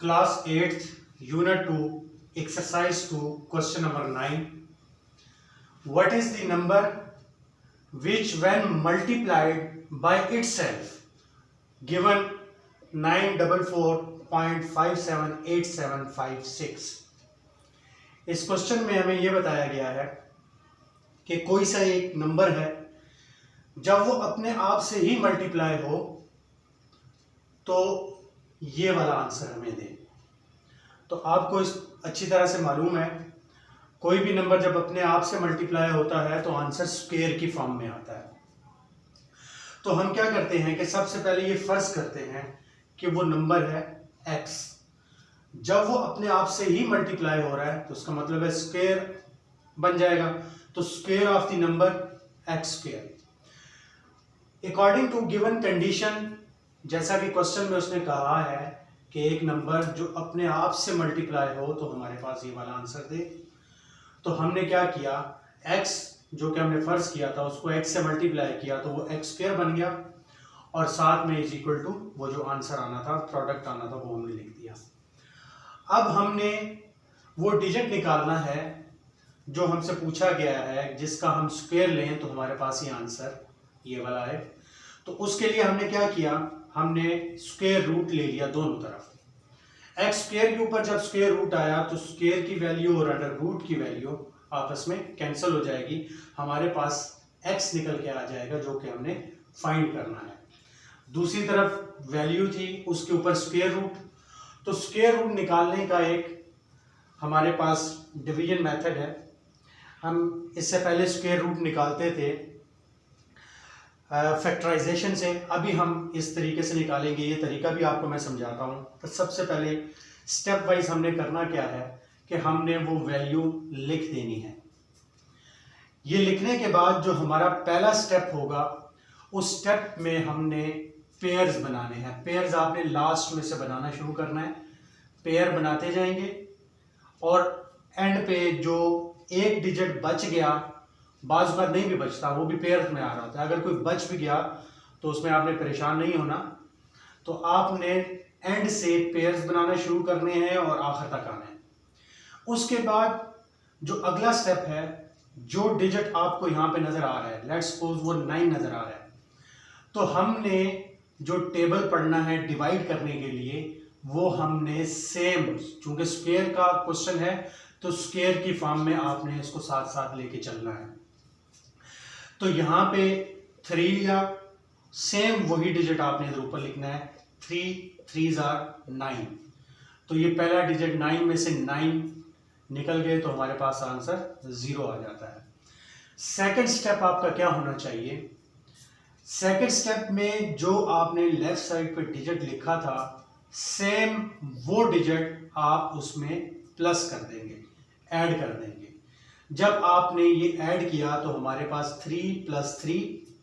Class 8th, Unit 2, Exercise 2, Question number 9. What is the number which, when multiplied by itself, given 944.578756? इस question में हमें यह बताया गया है कि कोई सा एक नंबर है, जब वो अपने आप से ही मल्टीप्लाई हो तो ये वाला आंसर हमें दे। तो आपको इस अच्छी तरह से मालूम है, कोई भी नंबर जब अपने आप से मल्टीप्लाई होता है तो आंसर स्क्वायर की फॉर्म में आता है। तो हम क्या करते हैं कि सबसे पहले ये फर्ज करते हैं कि वो नंबर है x। जब वो अपने आप से ही मल्टीप्लाई हो रहा है तो उसका मतलब है स्क्वायर बन जाएगा। तो square of the number x square according to given condition, जैसा कि क्वेश्चन में उसने कहा है कि एक नंबर जो अपने आप से मल्टीप्लाई हो तो हमारे पास ये वाला आंसर दे। तो हमने क्या किया, x जो कि हमने फर्ज किया था उसको x से मल्टीप्लाई किया तो वो x स्क्वायर बन गया, और साथ में इज इक्वल टू वो जो आंसर आना था, प्रोडक्ट आना था, वो हमने लिख दिया। अब हमने वो डिजिट निकालना है जो हमसे पूछा गया है, जिसका हम स्क्वायर लें तो हमारे पास ये आंसर ये वाला है। तो उसके लिए हमने क्या किया, हमने स्क्वायर रूट ले लिया दोनों तरफ। एक्स स्क्वायर के ऊपर जब स्क्वायर रूट आया तो स्क्वायर की वैल्यू और अंडर रूट की वैल्यू आपस में कैंसिल हो जाएगी, हमारे पास एक्स निकल के आ जाएगा जो कि हमने फाइंड करना है। दूसरी तरफ वैल्यू थी, उसके ऊपर स्क्वायर रूट। तो स्क्वायर रूट निकालने का एक हमारे पास डिवीजन मेथड है। हम इससे पहले स्क्वायर रूट निकालते थे फैक्टराइजेशन से, अभी हम इस तरीके से निकालेंगे। ये तरीका भी आपको मैं समझाता हूँ। तो सबसे पहले स्टेप वाइज हमने करना क्या है कि हमने वो वैल्यू लिख देनी है। ये लिखने के बाद जो हमारा पहला स्टेप होगा, उस स्टेप में हमने पेयर्स बनाने हैं। पेयर्स आपने लास्ट में से बनाना शुरू करना है। पेयर बनाते जाएंगे और एंड पे जो एक डिजिट बच गया, बाज़ बार नहीं भी बचता, वो भी पेयर में आ रहा होता है। अगर कोई बच भी गया तो उसमें आपने परेशान नहीं होना। तो आपने एंड से पेयर्स बनाना शुरू करने हैं और आखिर तक आना है। उसके बाद जो अगला स्टेप है, जो डिजिट आपको यहाँ पे नजर आ रहा है, लेट्स सपोज वो 9 नजर आ रहा है, तो हमने जो टेबल पढ़ना है डिवाइड करने के लिए, वो हमने सेम, चूंकि स्क्वायर का क्वेश्चन है तो स्क्वायर की फॉर्म में आपने इसको साथ साथ लेके चलना है। तो यहाँ पे 3 लिया, सेम वही डिजिट आपने इधर ऊपर लिखना है। 3 3s are 9। तो ये पहला डिजिट 9 में से 9 निकल गए तो हमारे पास आंसर 0 आ जाता है। सेकंड स्टेप आपका क्या होना चाहिए, सेकंड स्टेप में जो आपने लेफ्ट साइड पे डिजिट लिखा था, सेम वो डिजिट आप उसमें प्लस कर देंगे, ऐड कर देंगे। जब आपने ये ऐड किया तो हमारे पास 3 + 3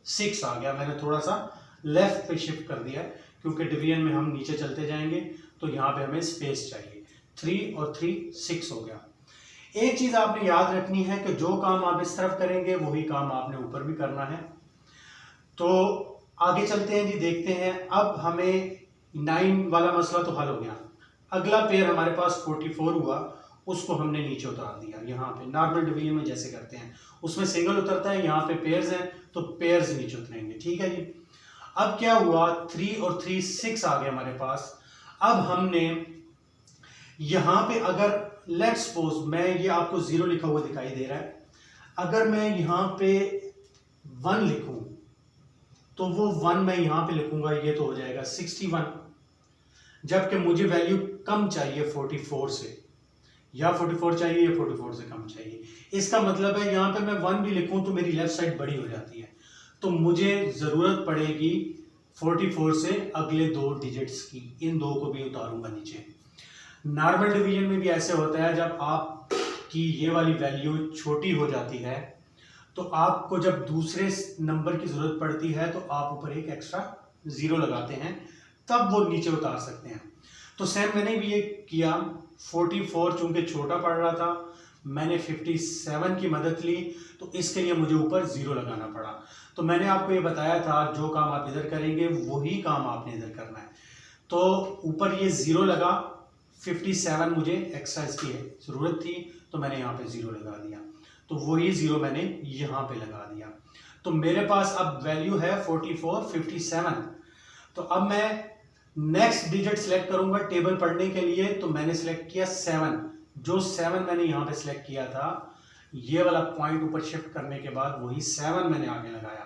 6 आ गया। मैंने थोड़ा सा लेफ्ट पे शिफ्ट कर दिया क्योंकि डिवीजन में हम नीचे चलते जाएंगे तो यहाँ पे हमें स्पेस चाहिए। 3 और 3 6 हो गया। एक चीज आपने याद रखनी है कि जो काम आप इस तरफ करेंगे वही काम आपने ऊपर भी करना है। तो आगे चलते हैं जी, देखते हैं। अब हमें 9 वाला मसला तो हल हो गया। अगला पेयर हमारे पास 44 हुआ, उसको हमने नीचे उतार दिया। यहाँ पे नॉर्मल डिवीजन में जैसे करते हैं उसमें सिंगल उतरता है, यहाँ पे पेयर्स हैं तो पेयर्स नीचे उतरेंगे। ठीक है जी। अब क्या हुआ, 3 और 3 6 आ गए हमारे पास। अब हमने यहाँ पे अगर लेट्स सपोज, मैं ये आपको 0 लिखा हुआ दिखाई दे रहा है, अगर मैं यहाँ पे 1 लिखूं तो वो 1 मैं यहाँ पे लिखूंगा, ये तो हो जाएगा 61। जबकि मुझे वैल्यू कम चाहिए 44 से, या 44 चाहिए या 44 से कम चाहिए। इसका मतलब है यहाँ पे मैं 1 भी लिखूं तो मेरी लेफ्ट साइड बड़ी हो जाती है, तो मुझे जरूरत पड़ेगी 44 से अगले 2 डिजिट्स की। इन 2 को भी उतारूंगा नीचे। नॉर्मल डिवीजन में भी ऐसे होता है, जब आपकी ये वाली वैल्यू छोटी हो जाती है तो आपको जब दूसरे नंबर की जरूरत पड़ती है तो आप ऊपर एक एक्स्ट्रा 0 लगाते हैं, तब वो नीचे उतार सकते हैं। तो सेम मैंने भी ये किया। 44 चूंकि छोटा पड़ रहा था, मैंने 57 की मदद ली, तो इसके लिए मुझे ऊपर 0 लगाना पड़ा। तो मैंने आपको ये बताया था, जो काम आप इधर करेंगे वही काम आपने इधर करना है। तो ऊपर ये 0 लगा, 57 मुझे एक्स्ट्रा इसकी ज़रूरत थी तो मैंने यहाँ पे 0 लगा दिया, तो वही 0 मैंने यहाँ पे लगा दिया। तो मेरे पास अब वैल्यू है 4457। तो अब मैं नेक्स्ट डिजिट सेलेक्ट करूंगा टेबल पढ़ने के लिए, तो मैंने सेलेक्ट किया 7। जो 7 मैंने यहाँ पे सेलेक्ट किया था, ये वाला पॉइंट ऊपर शिफ्ट करने के बाद वही 7 मैंने आगे लगाया।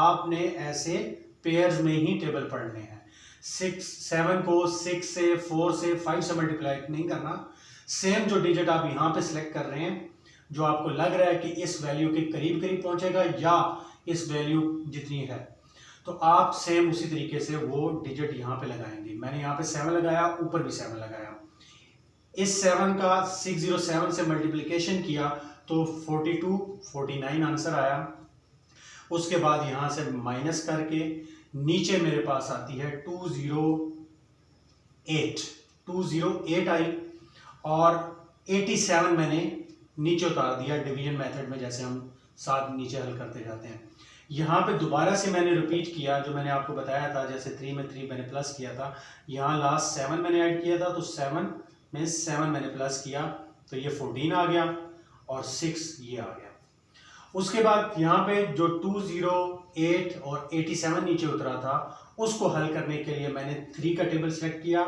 आपने ऐसे पेयर्स में ही टेबल पढ़ने हैं। 7 को 6 से 4 से 5 से मल्टीप्लाई नहीं करना। सेम जो डिजिट आप यहाँ पे सिलेक्ट कर रहे हैं, जो आपको लग रहा है कि इस वैल्यू के करीब करीब पहुंचेगा या इस वैल्यू जितनी है, तो आप सेम उसी तरीके से वो डिजिट यहाँ पे लगाएंगे। मैंने यहाँ पे 7 लगाया, ऊपर भी 7 लगाया। इस 7 का 607 से मल्टीप्लिकेशन किया तो 49 आंसर आया। उसके बाद यहाँ से माइनस करके नीचे मेरे पास आती है 208 आई, और 87 मैंने नीचे उतार दिया डिवीजन मेथड में, जैसे हम साथ नीचे हल करते जाते हैं। यहाँ पे दोबारा से मैंने रिपीट किया, जो मैंने आपको बताया था, जैसे 3 में 3 मैंने प्लस किया था, यहाँ लास्ट 7 मैंने ऐड किया था, तो 7 में 7 मैंने प्लस किया तो ये 14 आ गया और 6 ये आ गया। उसके बाद यहाँ पे जो 208 और 87 नीचे उतरा था, उसको हल करने के लिए मैंने 3 का टेबल सेलेक्ट किया।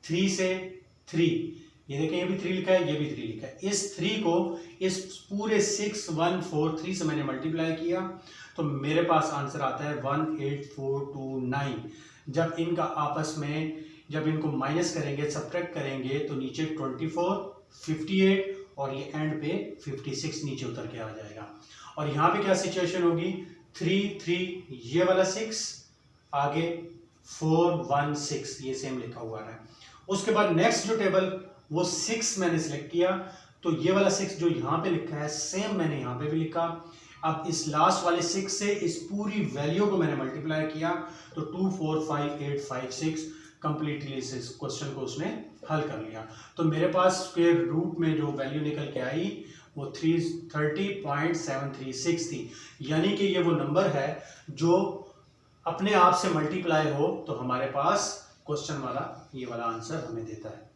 3 से 3, ये देखें ये भी 3 लिखा है, ये भी 3 लिखा है। इस 3 को इस पूरे 6143 से मैंने मल्टीप्लाई किया तो मेरे पास आंसर आता है 18429। जब इनका आपस में जब इनको माइनस करेंगे, सब्ट्रैक्ट करेंगे, तो नीचे 24, 58 और ये एंड पे 56 नीचे उतर के आ जाएगा। और यहाँ पे क्या सिचुएशन होगी, 3 3 ये वाला 6, आगे 4 1 6 ये सेम लिखा हुआ है। उसके बाद नेक्स्ट जो टेबल वो 6 मैंने सिलेक्ट किया, तो ये वाला 6 जो यहाँ पे लिखा है सेम मैंने यहाँ पे भी लिखा। अब इस लास्ट वाले 6 से इस पूरी वैल्यू को मैंने मल्टीप्लाई किया तो 245856 कंप्लीटली इस क्वेश्चन को उसने हल कर लिया। तो मेरे पास स्क्वायर रूट में जो वैल्यू निकल के आई वो 330.736 थी। यानी कि ये वो नंबर है जो अपने आप से मल्टीप्लाई हो तो हमारे पास क्वेश्चन वाला ये वाला आंसर हमें देता है।